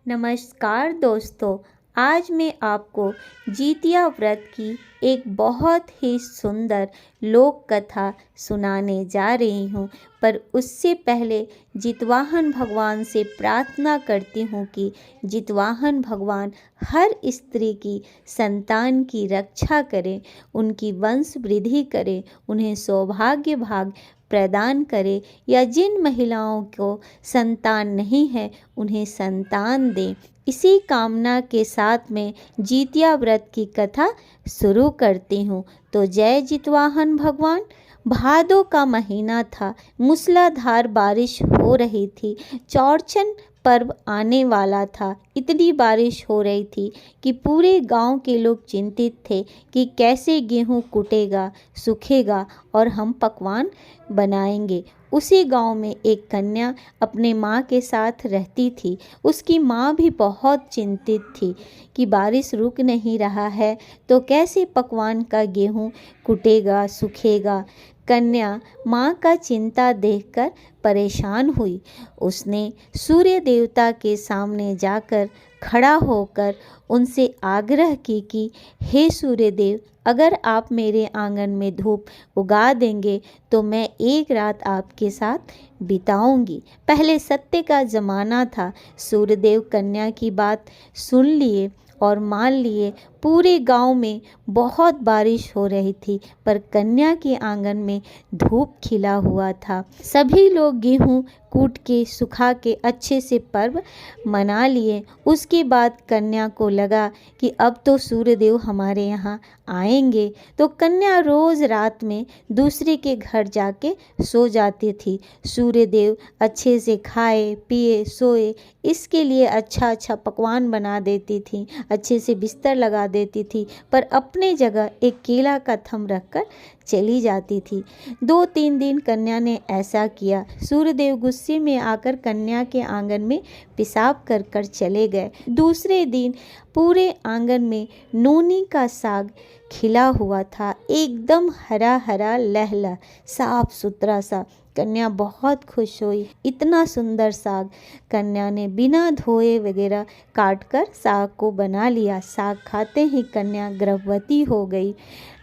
नमस्कार दोस्तों, आज मैं आपको जितिया व्रत की एक बहुत ही सुंदर लोक कथा सुनाने जा रही हूँ। पर उससे पहले जितवाहन भगवान से प्रार्थना करती हूँ कि जितवाहन भगवान हर स्त्री की संतान की रक्षा करें, उनकी वंश वृद्धि करें, उन्हें सौभाग्य भाग प्रदान करे, या जिन महिलाओं को संतान नहीं है उन्हें संतान दें। इसी कामना के साथ में जितिया व्रत की कथा शुरू करती हूँ। तो जय जितवाहन भगवान। भादों का महीना था, मूसलाधार बारिश हो रही थी। चौरचन पर्व आने वाला था। इतनी बारिश हो रही थी कि पूरे गांव के लोग चिंतित थे कि कैसे गेहूं कुटेगा, सूखेगा और हम पकवान बनाएंगे। उसी गांव में एक कन्या अपने माँ के साथ रहती थी। उसकी माँ भी बहुत चिंतित थी कि बारिश रुक नहीं रहा है तो कैसे पकवान का गेहूं कुटेगा, सूखेगा। कन्या माँ का चिंता देखकर परेशान हुई। उसने सूर्य देवता के सामने जाकर खड़ा होकर उनसे आग्रह की कि हे सूर्य देव, अगर आप मेरे आंगन में धूप उगा देंगे तो मैं एक रात आपके साथ बिताऊंगी। पहले सत्य का ज़माना था। सूर्यदेव कन्या की बात सुन लिए और मान लिए। पूरे गांव में बहुत बारिश हो रही थी पर कन्या के आंगन में धूप खिला हुआ था। सभी लोग गेहूं कूट के सुखा के अच्छे से पर्व मना लिए। उसके बाद कन्या को लगा कि अब तो सूर्यदेव हमारे यहाँ आएंगे, तो कन्या रोज़ रात में दूसरे के घर जाके सो जाती थी। सूर्यदेव अच्छे से खाए पिए सोए, इसके लिए अच्छा अच्छा पकवान बना देती थी, अच्छे से बिस्तर लगा देती थी, पर अपने जगह एक केला का थम रखकर चली जाती थी। 2-3 दिन कन्या ने ऐसा किया। सूर्यदेव गुस्से में आकर कन्या के आंगन में पेशाब कर कर चले गए। दूसरे दिन पूरे आंगन में नोनी का साग खिला हुआ था, एकदम हरा हरा लहला साफ सुथरा सा। कन्या बहुत खुश हुई। इतना सुंदर साग कन्या ने बिना धोए वगैरह काटकर साग को बना लिया। साग खाते ही कन्या गर्भवती हो गई।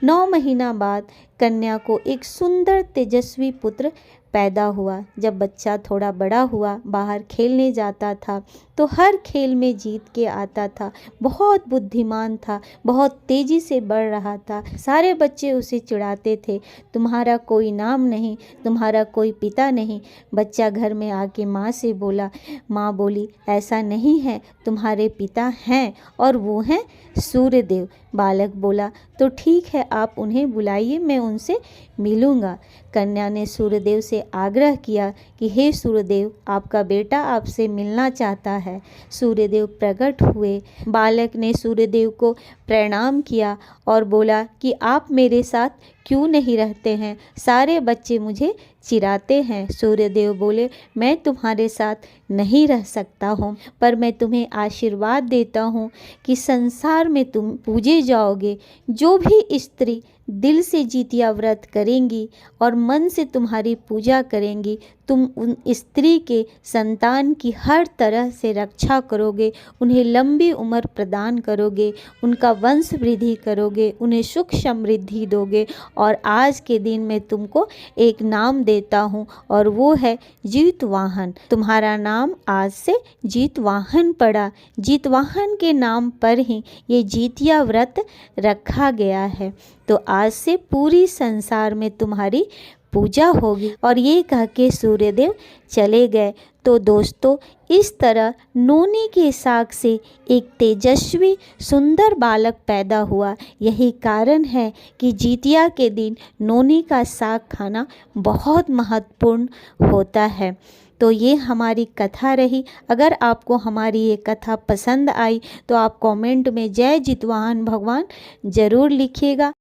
9 महीना बाद कन्या को एक सुंदर तेजस्वी पुत्र पैदा हुआ। जब बच्चा थोड़ा बड़ा हुआ, बाहर खेलने जाता था तो हर खेल में जीत के आता था। बहुत बुद्धिमान था, बहुत तेजी से बढ़ रहा था। सारे बच्चे उसे चिढ़ाते थे, तुम्हारा कोई नाम नहीं, तुम्हारा कोई पिता नहीं। बच्चा घर में आके माँ से बोला। माँ बोली, ऐसा नहीं है, तुम्हारे पिता हैं और वो हैं सूर्यदेव। बालक बोला, तो ठीक है, आप उन्हें बुलाइए, मैं उनसे मिलूंगा। कन्या ने सूर्यदेव से आग्रह किया कि हे सूर्यदेव, आपका बेटा आपसे मिलना चाहता है। सूर्यदेव प्रकट हुए। बालक ने सूर्यदेव को प्रणाम किया और बोला कि आप मेरे साथ क्यों नहीं रहते हैं, सारे बच्चे मुझे चिढ़ाते हैं। सूर्यदेव बोले, मैं तुम्हारे साथ नहीं रह सकता हूँ, पर मैं तुम्हें आशीर्वाद देता हूँ कि संसार में तुम पूजे जाओगे। जो भी स्त्री दिल से जितिया व्रत करेंगी और मन से तुम्हारी पूजा करेंगी, तुम उन स्त्री के संतान की हर तरह से रक्षा करोगे, उन्हें लंबी उम्र प्रदान करोगे, उनका वंश वृद्धि करोगे, उन्हें सुख समृद्धि दोगे। और आज के दिन मैं तुमको एक नाम देता हूँ और वो है जितवाहन। तुम्हारा नाम आज से जितवाहन पड़ा। जितवाहन के नाम पर ही ये जितिया व्रत रखा गया है। तो आज से पूरी संसार में तुम्हारी पूजा होगी। और ये कह के सूर्यदेव चले गए। तो दोस्तों, इस तरह नोनी के साग से एक तेजस्वी सुंदर बालक पैदा हुआ। यही कारण है कि जितिया के दिन नोनी का साग खाना बहुत महत्वपूर्ण होता है। तो ये हमारी कथा रही। अगर आपको हमारी ये कथा पसंद आई तो आप कमेंट में जय जितवाहन भगवान ज़रूर लिखिएगा।